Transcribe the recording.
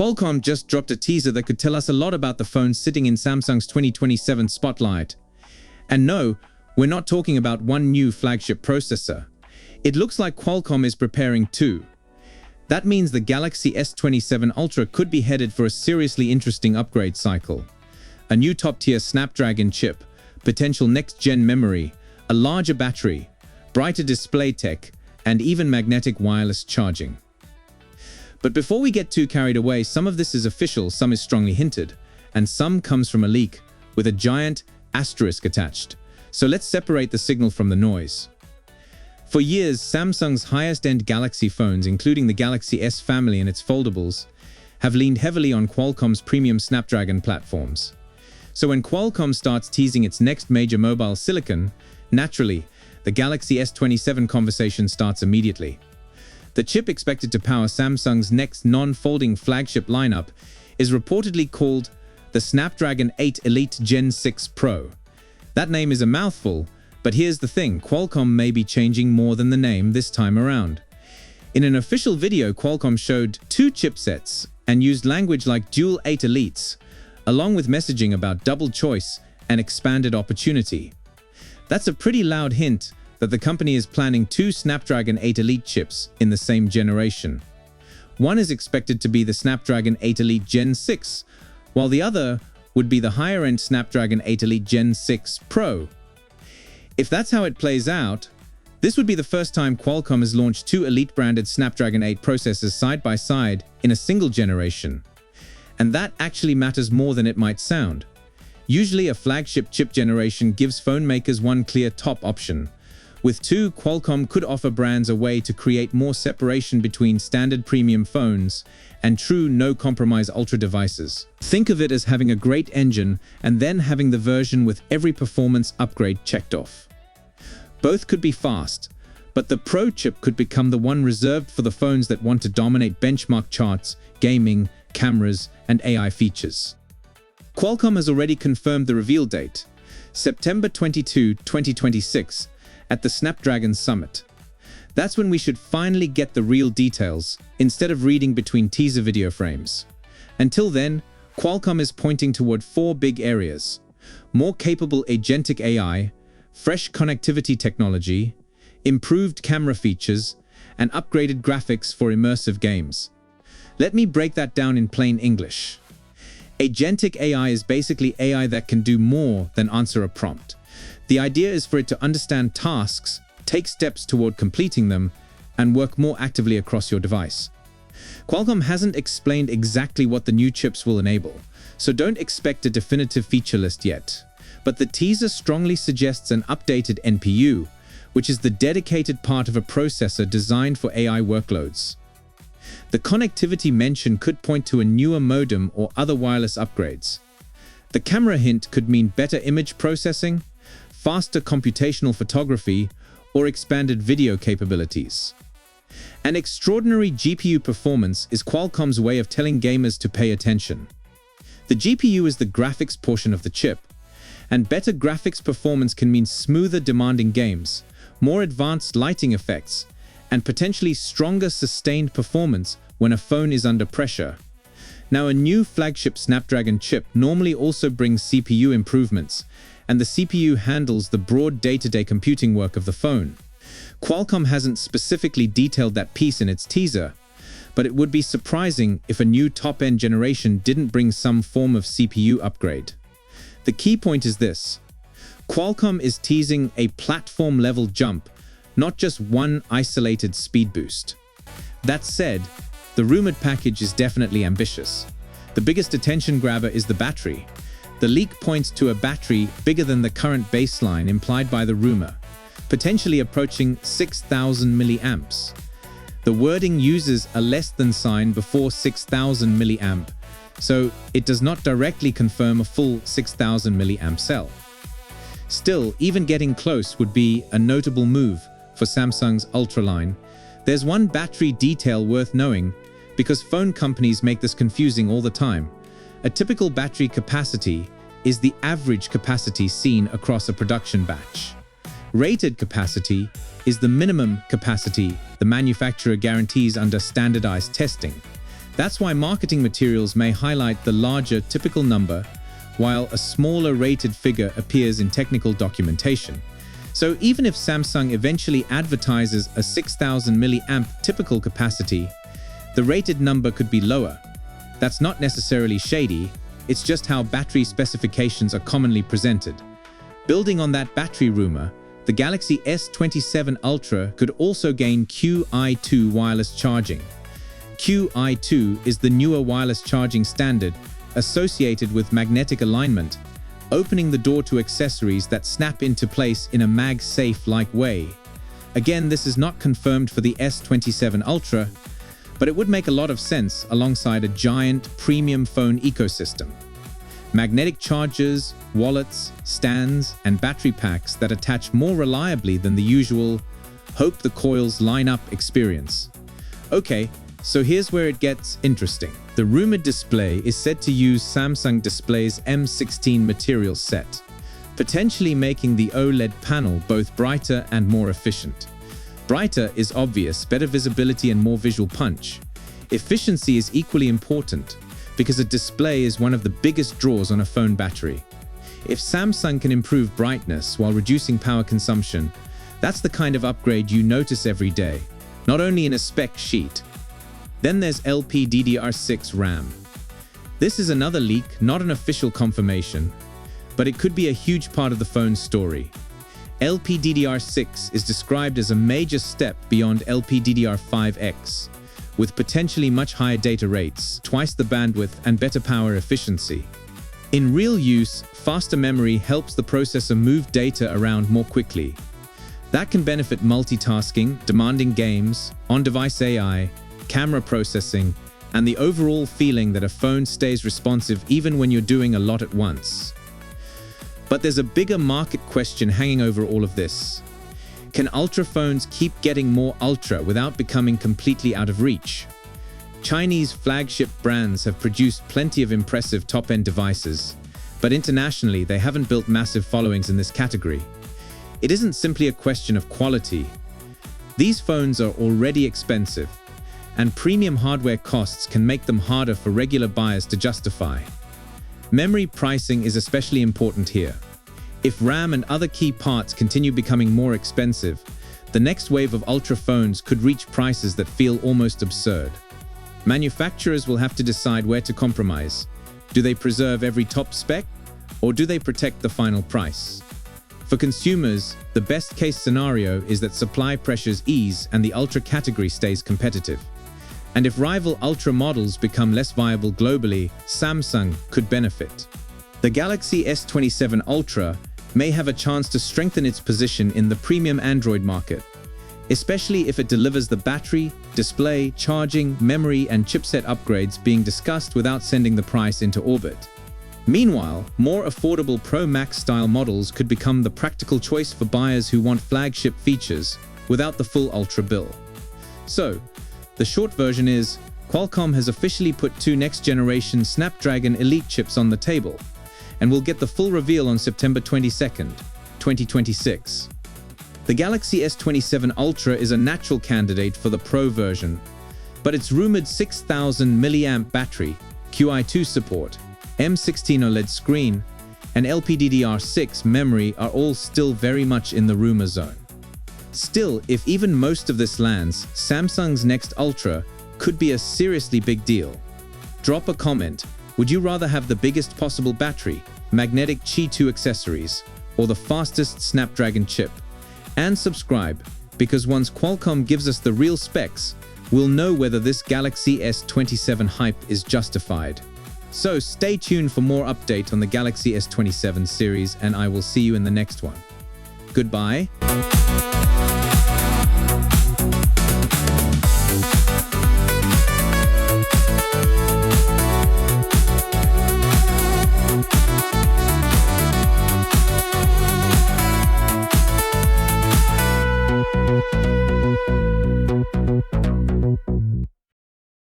Qualcomm just dropped a teaser that could tell us a lot about the phone sitting in Samsung's 2027 spotlight. And no, we're not talking about one new flagship processor. It looks like Qualcomm is preparing two. That means the Galaxy S27 Ultra could be headed for a seriously interesting upgrade cycle. A new top-tier Snapdragon chip, potential next-gen memory, a larger battery, brighter display tech, and even magnetic wireless charging. But before we get too carried away, some of this is official, some is strongly hinted, and some comes from a leak with a giant asterisk attached. So let's separate the signal from the noise. For years, Samsung's highest-end Galaxy phones, including the Galaxy S family and its foldables, have leaned heavily on Qualcomm's premium Snapdragon platforms. So when Qualcomm starts teasing its next major mobile silicon, naturally, the Galaxy S27 conversation starts immediately. The chip expected to power Samsung's next non-folding flagship lineup is reportedly called the Snapdragon 8 Elite Gen 6 Pro. That name is a mouthful, but here's the thing, Qualcomm may be changing more than the name this time around. In an official video, Qualcomm showed two chipsets and used language like Dual 8 Elites, along with messaging about double choice and expanded opportunity. That's a pretty loud hint that the company is planning two Snapdragon 8 Elite chips in the same generation. One is expected to be the Snapdragon 8 Elite Gen 6, while the other would be the higher-end Snapdragon 8 Elite Gen 6 Pro. If that's how it plays out, this would be the first time Qualcomm has launched two Elite-branded Snapdragon 8 processors side by side in a single generation. And that actually matters more than it might sound. Usually a flagship chip generation gives phone makers one clear top option. With two, Qualcomm could offer brands a way to create more separation between standard premium phones and true no-compromise Ultra devices. Think of it as having a great engine and then having the version with every performance upgrade checked off. Both could be fast, but the Pro chip could become the one reserved for the phones that want to dominate benchmark charts, gaming, cameras, and AI features. Qualcomm has already confirmed the reveal date, September 22, 2026, at the Snapdragon Summit. That's when we should finally get the real details, instead of reading between teaser video frames. Until then, Qualcomm is pointing toward four big areas: more capable agentic AI, fresh connectivity technology, improved camera features, and upgraded graphics for immersive games. Let me break that down in plain English. Agentic AI is basically AI that can do more than answer a prompt. The idea is for it to understand tasks, take steps toward completing them, and work more actively across your device. Qualcomm hasn't explained exactly what the new chips will enable, so don't expect a definitive feature list yet. But the teaser strongly suggests an updated NPU, which is the dedicated part of a processor designed for AI workloads. The connectivity mentioned could point to a newer modem or other wireless upgrades. The camera hint could mean better image processing, faster computational photography, or expanded video capabilities. An extraordinary GPU performance is Qualcomm's way of telling gamers to pay attention. The GPU is the graphics portion of the chip, and better graphics performance can mean smoother, demanding games, more advanced lighting effects, and potentially stronger sustained performance when a phone is under pressure. Now, a new flagship Snapdragon chip normally also brings CPU improvements, and the CPU handles the broad day-to-day computing work of the phone. Qualcomm hasn't specifically detailed that piece in its teaser, but it would be surprising if a new top-end generation didn't bring some form of CPU upgrade. The key point is this: Qualcomm is teasing a platform-level jump, not just one isolated speed boost. That said, the rumored package is definitely ambitious. The biggest attention grabber is the battery. The leak points to a battery bigger than the current baseline implied by the rumor, potentially approaching 6,000 milliamps. The wording uses a less than sign before 6,000 milliamp, so it does not directly confirm a full 6,000 milliamp cell. Still, even getting close would be a notable move for Samsung's Ultra line. There's one battery detail worth knowing, because phone companies make this confusing all the time. A typical battery capacity is the average capacity seen across a production batch. Rated capacity is the minimum capacity the manufacturer guarantees under standardized testing. That's why marketing materials may highlight the larger typical number, while a smaller rated figure appears in technical documentation. So even if Samsung eventually advertises a 6000 mAh typical capacity, the rated number could be lower. That's not necessarily shady, it's just how battery specifications are commonly presented. Building on that battery rumor, the Galaxy S27 Ultra could also gain Qi2 wireless charging. Qi2 is the newer wireless charging standard associated with magnetic alignment, opening the door to accessories that snap into place in a MagSafe-like way. Again, this is not confirmed for the S27 Ultra, but it would make a lot of sense alongside a giant premium phone ecosystem. Magnetic chargers, wallets, stands, and battery packs that attach more reliably than the usual hope the coils line up experience. Okay, so here's where it gets interesting. The rumored display is said to use Samsung Display's M16 material set, potentially making the OLED panel both brighter and more efficient. Brighter is obvious, better visibility and more visual punch. Efficiency is equally important, because a display is one of the biggest draws on a phone battery. If Samsung can improve brightness while reducing power consumption, that's the kind of upgrade you notice every day, not only in a spec sheet. Then there's LPDDR6 RAM. This is another leak, not an official confirmation, but it could be a huge part of the phone's story. LPDDR6 is described as a major step beyond LPDDR5X, with potentially much higher data rates, twice the bandwidth, and better power efficiency. In real use, faster memory helps the processor move data around more quickly. That can benefit multitasking, demanding games, on-device AI, camera processing, and the overall feeling that a phone stays responsive even when you're doing a lot at once. But there's a bigger market question hanging over all of this. Can Ultra phones keep getting more Ultra without becoming completely out of reach? Chinese flagship brands have produced plenty of impressive top-end devices, but internationally they haven't built massive followings in this category. It isn't simply a question of quality. These phones are already expensive, and premium hardware costs can make them harder for regular buyers to justify. Memory pricing is especially important here. If RAM and other key parts continue becoming more expensive, the next wave of Ultra phones could reach prices that feel almost absurd. Manufacturers will have to decide where to compromise. Do they preserve every top spec, or do they protect the final price? For consumers, the best-case scenario is that supply pressures ease and the Ultra category stays competitive. And if rival Ultra models become less viable globally, Samsung could benefit. The Galaxy S27 Ultra may have a chance to strengthen its position in the premium Android market, especially if it delivers the battery, display, charging, memory, and chipset upgrades being discussed without sending the price into orbit. Meanwhile, more affordable Pro Max-style models could become the practical choice for buyers who want flagship features without the full Ultra bill. So, the short version is, Qualcomm has officially put two next-generation Snapdragon Elite chips on the table, and we'll get the full reveal on September 22nd, 2026. The Galaxy S27 Ultra is a natural candidate for the Pro version, but its rumored 6000 mAh battery, Qi2 support, M16 OLED screen, and LPDDR6 memory are all still very much in the rumor zone. Still, if even most of this lands, Samsung's next Ultra could be a seriously big deal. Drop a comment. Would you rather have the biggest possible battery, magnetic Qi2 accessories, or the fastest Snapdragon chip? And subscribe, because once Qualcomm gives us the real specs, we'll know whether this Galaxy S27 hype is justified. So stay tuned for more update on the Galaxy S27 series, and I will see you in the next one. Goodbye.